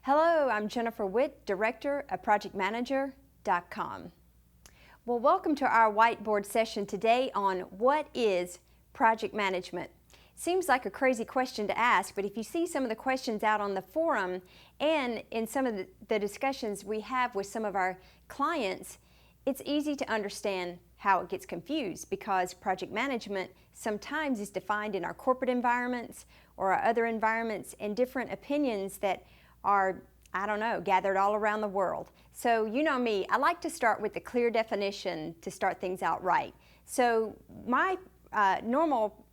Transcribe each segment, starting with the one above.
Hello, I'm Jennifer Witt, Director of ProjectManager.com. Well, welcome to our whiteboard session today on what is project management. Seems like a crazy question to ask, but if you see some of the questions out on the forum and in some of the discussions we have with some of our clients, it's easy to understand how it gets confused because project management sometimes is defined in our corporate environments or our other environments and different opinions that are, gathered all around the world. So you know me, I like to start with the clear definition to start things out right. So my normal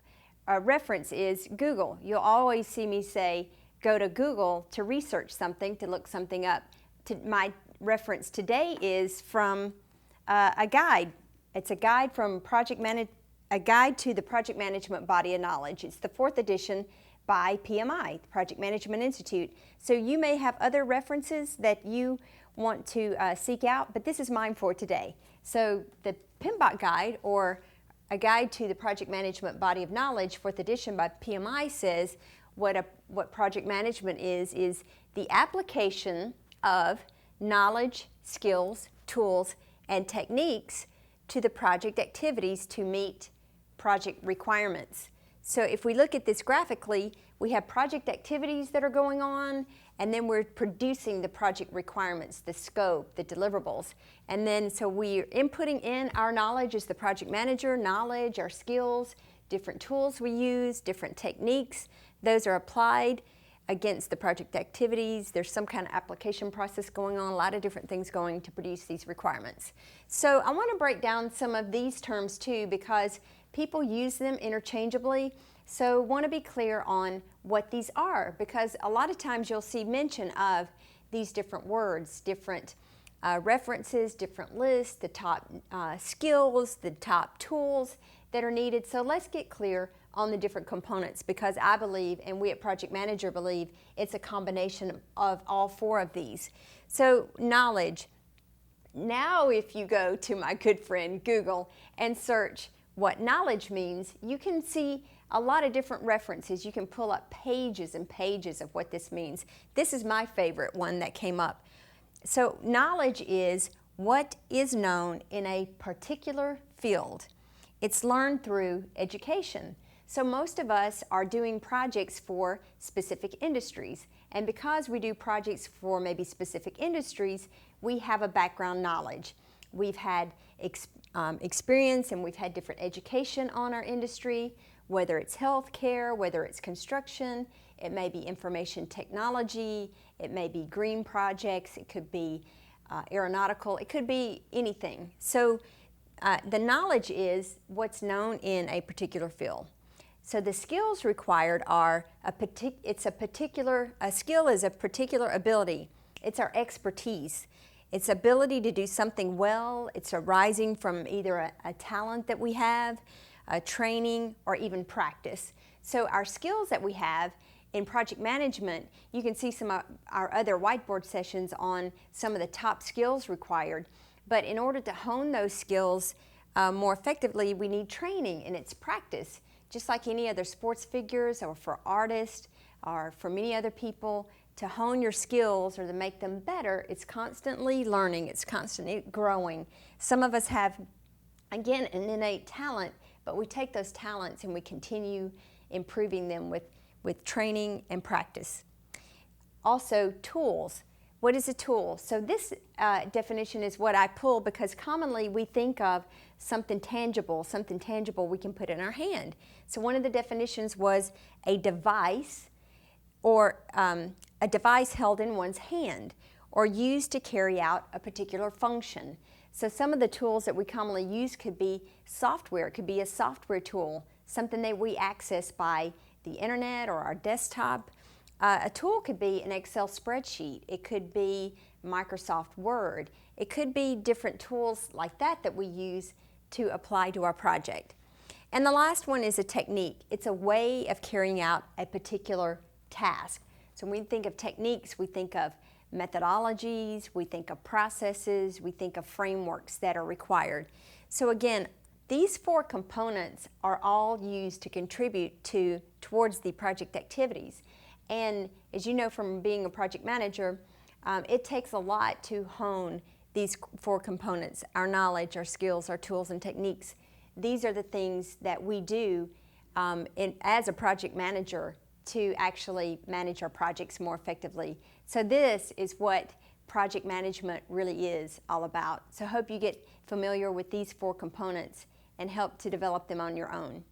reference is Google. You'll always see me say, go to Google to research something, to look something up. My reference today is from a guide. It's a guide from a guide to the Project Management Body of Knowledge. It's the 4th edition by PMI, the Project Management Institute. So you may have other references that you want to seek out, but this is mine for today. So the Pmbok guide, or a guide to the Project Management Body of Knowledge, 4th edition by PMI, says what project management is the application of knowledge, skills, tools, and techniques to the project activities to meet project requirements. So if we look at this graphically, we have project activities that are going on, and then we're producing the project requirements, the scope, the deliverables. And then so we're inputting in our knowledge as the project manager, knowledge, our skills, different tools we use, different techniques. Those are applied against the project activities. There's some kind of application process going on, a lot of different things going to produce these requirements. So I want to break down some of these terms too, because people use them interchangeably. So want to be clear on what these are, because a lot of times you'll see mention of these different words, different references, different lists, the top skills, the top tools that are needed. So let's get clear on the different components, because I believe, and we at Project Manager believe, it's a combination of all 4 of these. So knowledge. Now if you go to my good friend Google and search what knowledge means, you can see a lot of different references. You can pull up pages and pages of what this means. This is my favorite one that came up. So knowledge is what is known in a particular field. It's learned through education. So most of us are doing projects for specific industries. And because we do projects for maybe specific industries, we have a background knowledge. We've had experience and we've had different education on our industry, whether it's healthcare, whether it's construction, it may be information technology, it may be green projects, it could be aeronautical, it could be anything. So the knowledge is what's known in a particular field. So the skills required are a skill is a particular ability. It's our expertise. It's ability to do something well. It's arising from either a talent that we have, a training, or even practice. So our skills that we have in project management, you can see some of our other whiteboard sessions on some of the top skills required. But in order to hone those skills more effectively, we need training, and it's practice. Just like any other sports figures or for artists or for many other people, to hone your skills or to make them better, it's constantly learning, it's constantly growing. Some of us have, again, an innate talent, but we take those talents and we continue improving them with training and practice. Also, tools. What is a tool? So this definition is what I pull because commonly we think of something tangible we can put in our hand. So one of the definitions was a device, or a device held in one's hand or used to carry out a particular function. So some of the tools that we commonly use could be software. It could be a software tool, something that we access by the internet or our desktop. A tool could be an Excel spreadsheet. It could be Microsoft Word. It could be different tools like that we use to apply to our project. And the last one is a technique. It's a way of carrying out a particular task. So when we think of techniques, we think of methodologies, we think of processes, we think of frameworks that are required. So again, these 4 components are all used to contribute towards the project activities. And as you know from being a project manager, it takes a lot to hone these 4 components: our knowledge, our skills, our tools and techniques. These are the things that we do as a project manager to actually manage our projects more effectively. So this is what project management really is all about. So I hope you get familiar with these 4 components and help to develop them on your own.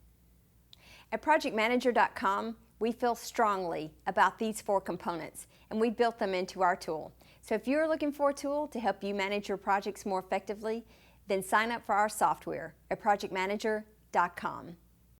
At projectmanager.com, we feel strongly about these 4 components, and we built them into our tool. So if you're looking for a tool to help you manage your projects more effectively, then sign up for our software at projectmanager.com.